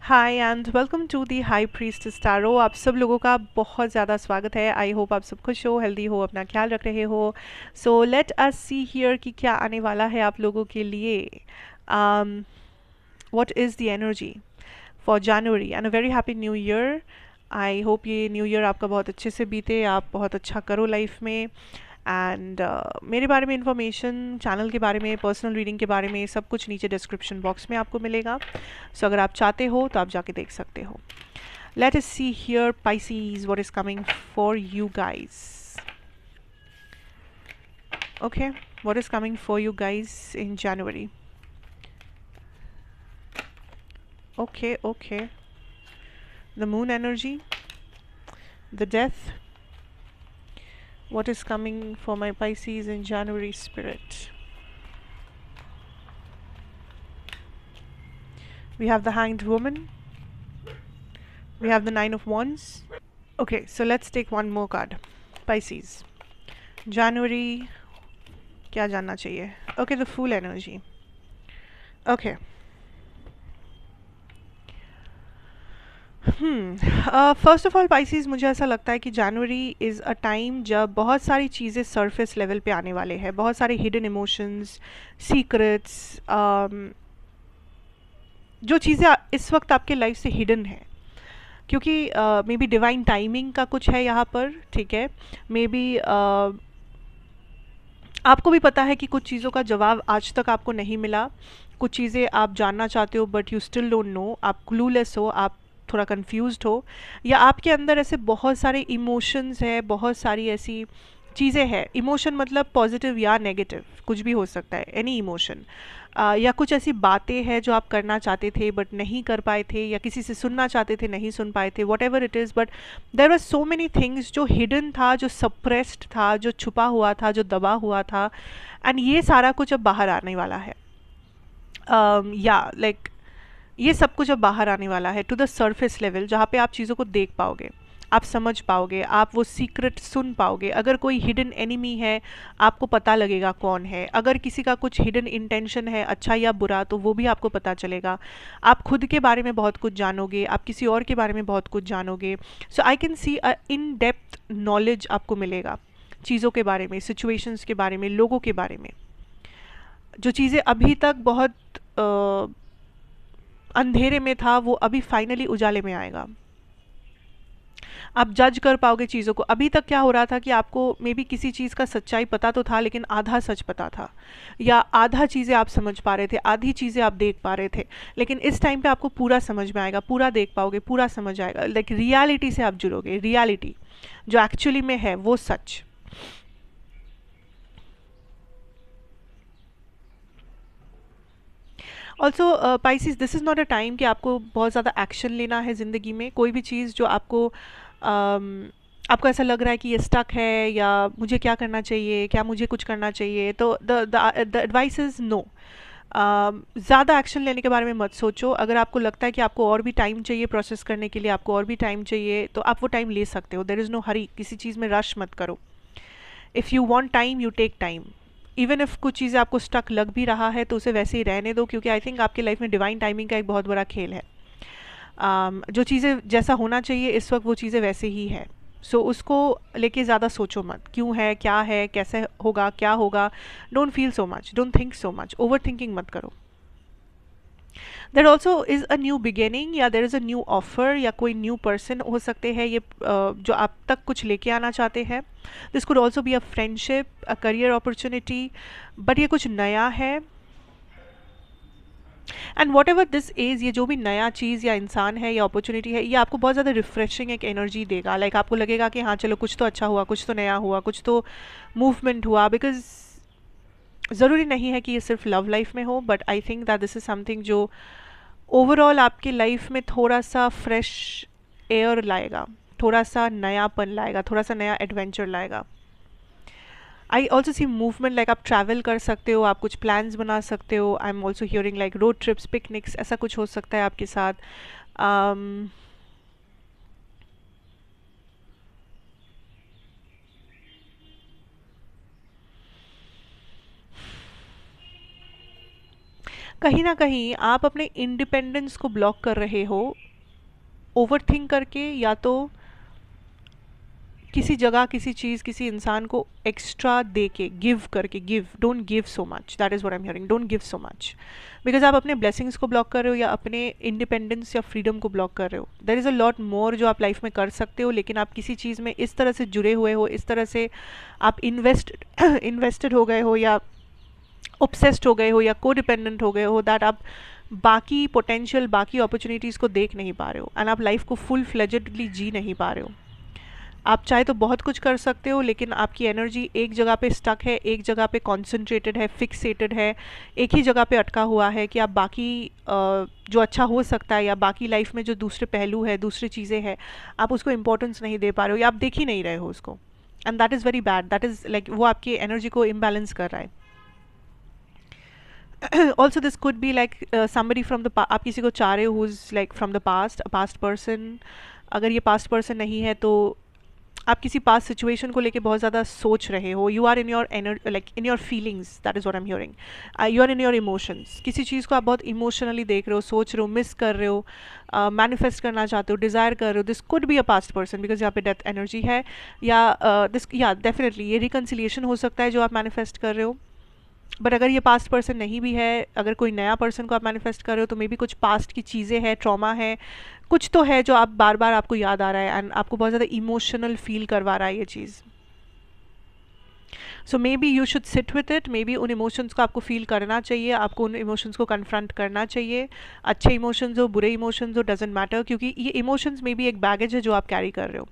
Hi and welcome to the high priestess tarot. आप सब लोगों का बहुत ज़्यादा स्वागत है। आई होप आप सब खुश हो, हेल्दी हो, अपना ख्याल रख रहे हो। So let us see here कि क्या आने वाला है आप लोगों के लिए। What is the energy for January and a very happy new year. I hope ये न्यू ईयर आपका बहुत अच्छे से बीते, आप बहुत अच्छा करो लाइफ में। एंड मेरे बारे में इंफॉर्मेशन, चैनल के बारे में, पर्सनल रीडिंग के बारे में सब कुछ नीचे डिस्क्रिप्शन बॉक्स में आपको मिलेगा। सो अगर आप चाहते हो तो आप जाके देख सकते हो। Let us see here, Pisces, what is coming for you guys. Okay, what is coming for you guys in January? Okay. The moon energy, the death. What is coming for my Pisces in January spirit? We have the Hanged Woman. We have the Nine of Wands. Okay, so let's take one more card. Pisces. January. क्या जानना चाहिए? Okay, the Fool energy. Okay. First of all Pisces, मुझे ऐसा लगता है कि जनवरी is a time जब बहुत सारी चीज़ें सरफेस लेवल पे आने वाले हैं। बहुत सारे हिडन इमोशंस, सीक्रेट्स, जो चीज़ें इस वक्त आपके लाइफ से हिडन है, क्योंकि मे बी डिवाइन टाइमिंग का कुछ है यहाँ पर। ठीक है, मे बी आपको भी पता है कि कुछ चीज़ों का जवाब आज तक आपको नहीं मिला। कुछ चीज़ें आप जानना चाहते हो but you still don't know, आप क्लूलेस हो, आप थोड़ा कंफ्यूज्ड हो, या आपके अंदर ऐसे बहुत सारे इमोशंस है, बहुत सारी ऐसी चीज़ें हैं। इमोशन मतलब पॉजिटिव या नेगेटिव कुछ भी हो सकता है, एनी इमोशन। या कुछ ऐसी बातें हैं जो आप करना चाहते थे बट नहीं कर पाए थे, या किसी से सुनना चाहते थे नहीं सुन पाए थे, whatever it is. But there are so many things जो हिडन था, जो सप्रेस्ड था, जो छुपा हुआ था, जो दबा हुआ था। एंड ये सारा कुछ अब बाहर आने वाला है। या लाइक ये सब कुछ अब बाहर आने वाला है टू द सरफेस लेवल, जहाँ पे आप चीज़ों को देख पाओगे, आप समझ पाओगे, आप वो सीक्रेट सुन पाओगे। अगर कोई हिडन एनिमी है, आपको पता लगेगा कौन है। अगर किसी का कुछ हिडन इंटेंशन है, अच्छा या बुरा, तो वो भी आपको पता चलेगा। आप खुद के बारे में बहुत कुछ जानोगे, आप किसी और के बारे में बहुत कुछ जानोगे। So I can see a in depth knowledge आपको मिलेगा चीज़ों के बारे में, सिचुएशंस के बारे में, लोगों के बारे में। जो चीज़ें अभी तक बहुत अंधेरे में था, वो अभी फाइनली उजाले में आएगा। आप जज कर पाओगे चीज़ों को। अभी तक क्या हो रहा था कि आपको मे बी किसी चीज़ का सच्चाई पता तो था, लेकिन आधा सच पता था, या आधा चीज़ें आप समझ पा रहे थे, आधी चीज़ें आप देख पा रहे थे। लेकिन इस टाइम पे आपको पूरा समझ में आएगा, पूरा देख पाओगे, पूरा समझ आएगा। लाइक रियलिटी से आप जुड़ोगे, रियलिटी जो एक्चुअली में है वो सच। Also Pisces, this is not a time कि आपको बहुत ज़्यादा एक्शन लेना है ज़िंदगी में। कोई भी चीज़ जो आपको ऐसा लग रहा है कि ये स्टक है, या मुझे क्या करना चाहिए, क्या मुझे कुछ करना चाहिए, तो द एडवाइस इज़ नो। ज़्यादा एक्शन लेने के बारे में मत सोचो। अगर आपको लगता है कि आपको और भी टाइम चाहिए प्रोसेस करने के लिए, आपको और भी टाइम चाहिए, तो आप वो टाइम ले सकते हो। देर इज़ नो हरी, किसी चीज़ में रश मत करो। If you want time, you take time. Even if कुछ चीज़ें आपको स्टक लग भी रहा है, तो उसे वैसे ही रहने दो, क्योंकि आई थिंक आपकी लाइफ में डिवाइन टाइमिंग का एक बहुत बड़ा खेल है। जो चीज़ें जैसा होना चाहिए इस वक्त, वो चीज़ें वैसे ही है। सो उसको लेके ज़्यादा सोचो मत, क्यों है, क्या है, कैसे होगा, क्या होगा। Don't feel so much, don't think so much, over thinking मत करो। There also is a new beginning, या there is a new offer, या कोई न्यू पर्सन हो सकते हैं ये, जो आप तक कुछ लेके आना चाहते हैं। This could also be a friendship, a career opportunity, but ये कुछ नया है। And what ever this is, ये जो भी नया चीज़ या इंसान है या अपॉर्चुनिटी है, ये आपको बहुत ज़्यादा रिफ्रेशिंग एक एनर्जी देगा। लाइक आपको लगेगा कि हाँ चलो, कुछ तो अच्छा हुआ, कुछ तो नया हुआ, कुछ तो मूवमेंट हुआ। बिकॉज ज़रूरी नहीं है कि ये सिर्फ लव लाइफ में हो, but I think that this is something जो ओवरऑल आपकी लाइफ में थोड़ा सा फ्रेश एयर लाएगा, थोड़ा सा नयापन लाएगा, थोड़ा सा नया एडवेंचर लाएगा। आई ऑल्सो सी मूवमेंट, लाइक आप ट्रैवल कर सकते हो, आप कुछ प्लान्स बना सकते हो। I am also hearing like road trips, picnics, ऐसा कुछ हो सकता है आपके साथ। um, कहीं ना कहीं आप अपने इंडिपेंडेंस को ब्लॉक कर रहे हो, ओवर थिंक करके, या तो किसी जगह, किसी चीज़, किसी इंसान को एक्स्ट्रा दे के, गिव करके, give, don't give so much, that is what I am hearing, don't give so much, because आप अपने ब्लेसिंग्स को ब्लॉक कर रहे हो या अपने इंडिपेंडेंस या फ्रीडम को ब्लॉक कर रहे हो। देर इज़ अ लॉट मोर जो आप लाइफ में कर सकते हो, लेकिन आप किसी चीज़ में इस तरह से जुड़े हुए हो, इस तरह से आप इन्वेस्टेड हो गए हो, या ऑब्सेस्ड हो गए हो, या को डिपेंडेंट हो गए हो, दैट आप बाकी पोटेंशियल, बाकी अपॉर्चुनिटीज़ को देख नहीं पा रहे हो, एंड आप लाइफ को फुल फ्लेजेडली जी नहीं पा रहे हो। आप चाहे तो बहुत कुछ कर सकते हो, लेकिन आपकी एनर्जी एक जगह पे स्टक है, एक जगह पे कॉन्सेंट्रेटेड है, फिक्सेटेड है, एक ही जगह पे अटका हुआ है कि आप बाकी जो अच्छा हो सकता है, या बाकी लाइफ में जो दूसरे पहलू है, दूसरी चीज़ें हैं, आप उसको इंपॉर्टेंस नहीं दे पा रहे हो, या आप देख ही नहीं रहे हो उसको, and that is very bad, that is like वो आपकी एनर्जी को इम्बैलेंस कर रहा है। Also this could be like somebody from the आप किसी को चाह रहे हो who's like from the past, a past person। अगर ये past person नहीं है तो आप किसी पास्ट सिचुएशन को लेके बहुत ज़्यादा सोच रहे हो, you are in your like in your feelings, that is what I am hearing, you are in your emotions, किसी चीज़ को आप बहुत इमोशनली देख रहे हो, सोच रहे हो, मिस कर रहे हो, मैनिफेस्ट करना चाहते हो, डिज़ायर कर रहे हो। This could be a past person, because यहाँ पे डेथ एनर्जी है, या दिस, या डेफिनेटली ये रिकन्सिलिएशन हो सकता है जो आप मैनिफेस्ट कर रहे हो। बट अगर ये पास्ट पर्सन नहीं भी है, अगर कोई नया पर्सन को आप मैनिफेस्ट कर रहे हो, तो मे बी कुछ पास्ट की चीज़ें हैं, ट्रॉमा है, कुछ तो है जो आप बार बार आपको याद आ रहा है, एंड आपको बहुत ज़्यादा इमोशनल फील करवा रहा है ये चीज़। So maybe you should sit with it, maybe उन इमोशंस को आपको फील करना चाहिए, आपको उन इमोशंस को कन्फ्रंट करना चाहिए, अच्छे इमोशंस हो, बुरे इमोशंस हो, डजेंट मैटर, क्योंकि ये इमोशंस मे बी एक बैगेज है जो आप कैरी कर रहे हो।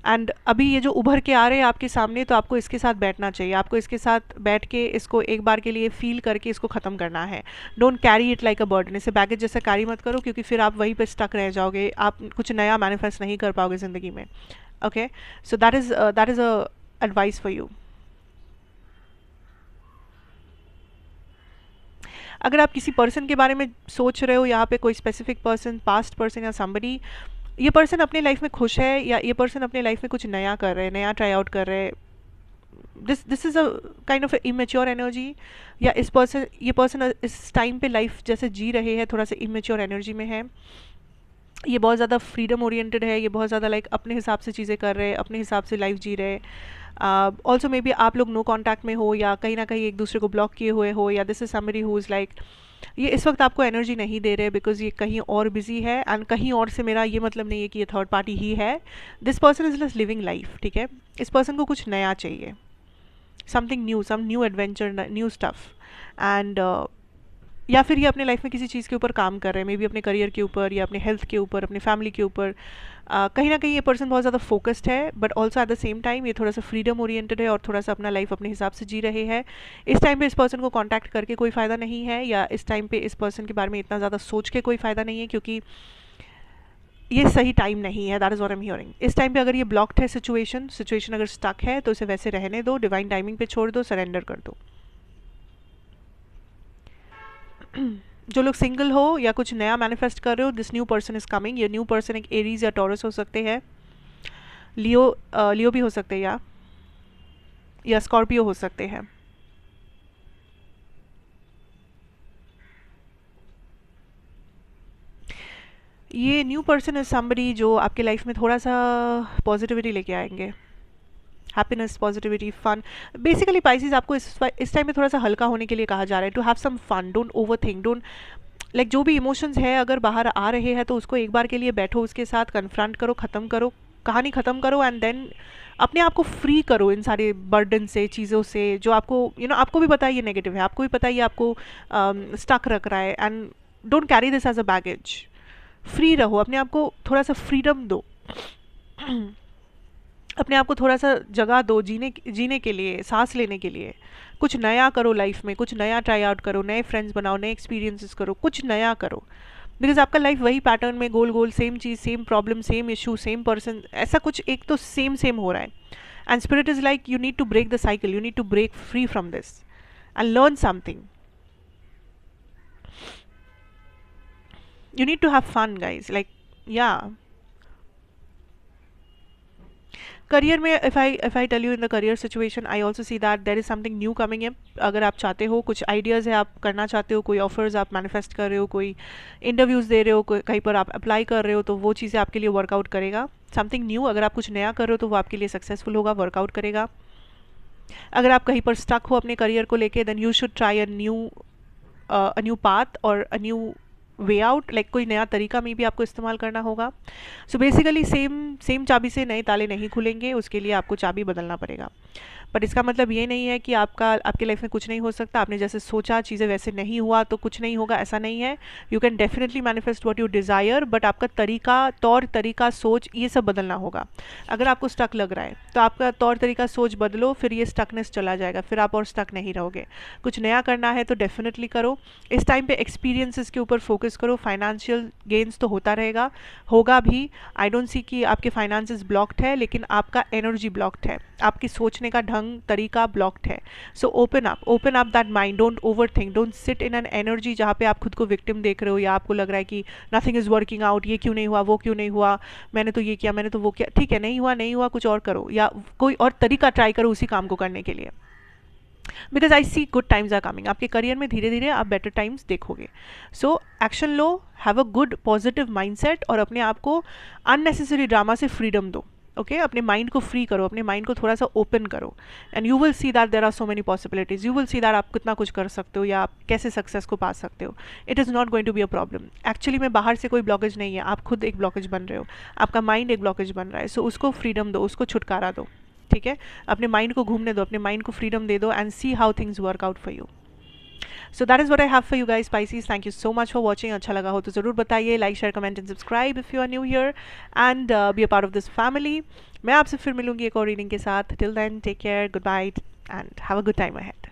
एंड अभी ये जो उभर के आ रहे हैं आपके सामने, तो आपको इसके साथ बैठना चाहिए, आपको इसके साथ बैठ के इसको एक बार के लिए फील करके इसको ख़त्म करना है। Don't carry it like a burden, इसे बैगेज जैसे कैरी मत करो, क्योंकि फिर आप वहीं पे स्टक रह जाओगे, आप कुछ नया मैनिफेस्ट नहीं कर पाओगे ज़िंदगी में। Okay, so that is a advice for you. अगर आप किसी पर्सन के बारे में सोच रहे हो, यहाँ पे कोई स्पेसिफिक पर्सन, पास्ट पर्सन या समबडी, ये पर्सन अपने लाइफ में खुश है, या ये पर्सन अपने लाइफ में कुछ नया कर रहे हैं, नया ट्राई आउट कर रहे हैं, this is a kind of immature energy, या ये पर्सन इस टाइम पे लाइफ जैसे जी रहे हैं थोड़ा सा इमेच्योर एनर्जी में है, ये बहुत ज़्यादा फ्रीडम ओरिएंटेड है, ये बहुत ज़्यादा लाइक अपने हिसाब से चीज़ें कर रहे हैं, अपने हिसाब से लाइफ जी रहे हैं। ऑल्सो मे बी आप लोग नो कॉन्टैक्ट में हो, या कहीं ना कहीं एक दूसरे को ब्लॉक किए हुए हो, या this is somebody who is like, ये इस वक्त आपको एनर्जी नहीं दे रहे बिकॉज ये कहीं और बिजी है, एंड कहीं और से मेरा ये मतलब नहीं है कि ये थर्ड पार्टी ही है, this person is just living life, ठीक है। इस पर्सन को कुछ नया चाहिए, something new, some new adventure, new stuff, and या फिर ये अपने लाइफ में किसी चीज़ के ऊपर काम कर रहे हैं, मे बी अपने करियर के ऊपर, या अपने हेल्थ के ऊपर, अपने फैमिली के ऊपर। कहीं ना कहीं ये पर्सन बहुत ज़्यादा फोकस्ड है, but also at the same time ये थोड़ा सा फ्रीडम ओरिएंटेड है, और थोड़ा सा अपना लाइफ अपने हिसाब से जी रहे हैं। इस टाइम पे इस पर्सन को कांटेक्ट करके कोई फ़ायदा नहीं है, या इस टाइम पे इस पर्सन के बारे में इतना ज़्यादा सोच के कोई फ़ायदा नहीं है, क्योंकि ये सही टाइम नहीं है, that is what I am hearing. इस टाइम पे अगर ये ब्लॉक्ड है, सिचुएशन अगर स्टक है, तो इसे वैसे रहने दो, डिवाइन टाइमिंग पे छोड़ दो, सरेंडर कर दो। जो लोग सिंगल हो या कुछ नया मैनिफेस्ट कर रहे हो, this new person is coming. ये न्यू पर्सन एक एरीज या टॉरस हो सकते हैं, लियो, लियो भी हो सकते हैं, या स्कॉर्पियो हो सकते हैं। ये न्यू पर्सन इज समबडी जो आपके लाइफ में थोड़ा सा पॉजिटिविटी लेके आएंगे, happiness, positivity, fun. Basically Pisces आपको इस टाइम में थोड़ा सा हल्का होने के लिए कहा जा रहा है, to have some fun, don't overthink, don't like जो भी इमोशंस है अगर बाहर आ रहे हैं तो उसको एक बार के लिए बैठो, उसके साथ कन्फ्रंट करो, ख़त्म करो, कहानी ख़त्म करो, एंड देन अपने आप को फ्री करो इन सारे बर्डन से, चीज़ों से जो आपको आपको भी पता है ये नेगेटिव है, आपको भी पता है ये आपको स्टक रख रहा है, and don't carry this as a baggage. Free रहो, अपने आप को थोड़ा सा फ्रीडम दो, अपने आप को थोड़ा सा जगह दो जीने के लिए, सांस लेने के लिए। कुछ नया करो लाइफ में, कुछ नया ट्राई आउट करो, नए फ्रेंड्स बनाओ, नए एक्सपीरियंसेस करो, कुछ नया करो, बिकॉज आपका लाइफ वही पैटर्न में गोल गोल, सेम चीज़, same problem, same issue, same person, ऐसा कुछ एक तो सेम सेम हो रहा है। And spirit is like you need to break the cycle, you need to break free from this and learn something, you need to have fun guys, like yeah, career में if I tell you in the career situation, I also see that there is something new coming है. अगर आप चाहते हो, कुछ ideas है आप करना चाहते हो, कोई ऑफर्स आप मैनिफेस्ट कर रहे हो, कोई इंटरव्यूज़ दे रहे हो, कहीं पर आप अप्लाई कर रहे हो, तो वो चीज़ें आपके लिए वर्कआउट करेगा. समथिंग न्यू, अगर आप कुछ नया कर रहे हो तो वो आपके लिए सक्सेसफुल होगा, वर्कआउट करेगा. अगर आप कहीं पर स्टक हो अपने करियर को लेके, then you should try a new path और a new way out, like कोई नया तरीका में भी आपको इस्तेमाल करना होगा. सो बेसिकली सेम सेम चाबी से नए ताले नहीं खुलेंगे, उसके लिए आपको चाबी बदलना पड़ेगा. बट इसका मतलब ये नहीं है कि आपके लाइफ में कुछ नहीं हो सकता. आपने जैसे सोचा चीज़ें वैसे नहीं हुआ तो कुछ नहीं होगा, ऐसा नहीं है. You can definitely manifest what you desire, but आपका तरीका, तौर तरीका, सोच, ये सब बदलना होगा. अगर आपको स्टक लग रहा है तो आपका तौर तरीका, सोच बदलो, फिर ये स्टकनेस चला जाएगा, फिर आप और स्टक नहीं रहोगे. कुछ नया करना है तो डेफिनेटली करो. इस टाइम पे एक्सपीरियंसेस के ऊपर फोकस करो. फाइनेंशियल गेन्स तो होता रहेगा, होगा भी. आई डोंट सी कि आपके फाइनेंसेस ब्लॉक्ड है, लेकिन आपका एनर्जी ब्लॉक्ड है, आपकी सोचने का ढंग, तरीका ब्लॉक्ड है. So open up that mind. Don't overthink, don't sit in an energy जहाँ पे आप खुद को विक्टिम देख रहे हो, या आपको लग रहा है कि नथिंग इज़ वर्किंग आउट, ये क्यों नहीं हुआ, वो क्यों नहीं हुआ, मैंने तो ये किया, मैंने तो वो किया. ठीक है, नहीं हुआ नहीं हुआ, कुछ और करो, या कोई और तरीका ट्राई करो उसी काम को करने के लिए. Because I see good times are coming. आपके करियर में धीरे धीरे आप बेटर टाइम्स देखोगे. सो एक्शन लो, have a good positive mindset, और अपने आप को अननेसेसरी ड्रामा से फ्रीडम दो. ओके अपने माइंड को फ्री करो, अपने माइंड को थोड़ा सा ओपन करो, and you will see that there are so many possibilities. You will see that आप कितना कुछ कर सकते हो, या आप कैसे सक्सेस को पा सकते हो. It is not going to be a problem. Actually में बाहर से कोई ब्लॉकेज नहीं है, आप खुद एक ब्लॉकेज बन रहे हो, आपका माइंड एक ब्लॉकेज बन रहा है. सो उसको फ्रीडम दो, उसको छुटकारा दो. ठीक है, अपने माइंड को घूमने दो, अपने माइंड को फ्रीडम दे दो, and see how things work out for you. So that is what I have for you guys Pisces. Thank you so much for watching. अच्छा लगा हो तो ज़रूर बताइए. Like, share, comment and subscribe if you are new here, and be a part of this family. मैं आपसे फिर मिलूंगी एक और रीडिंग के साथ. Till then take care, goodbye, and have a good time ahead.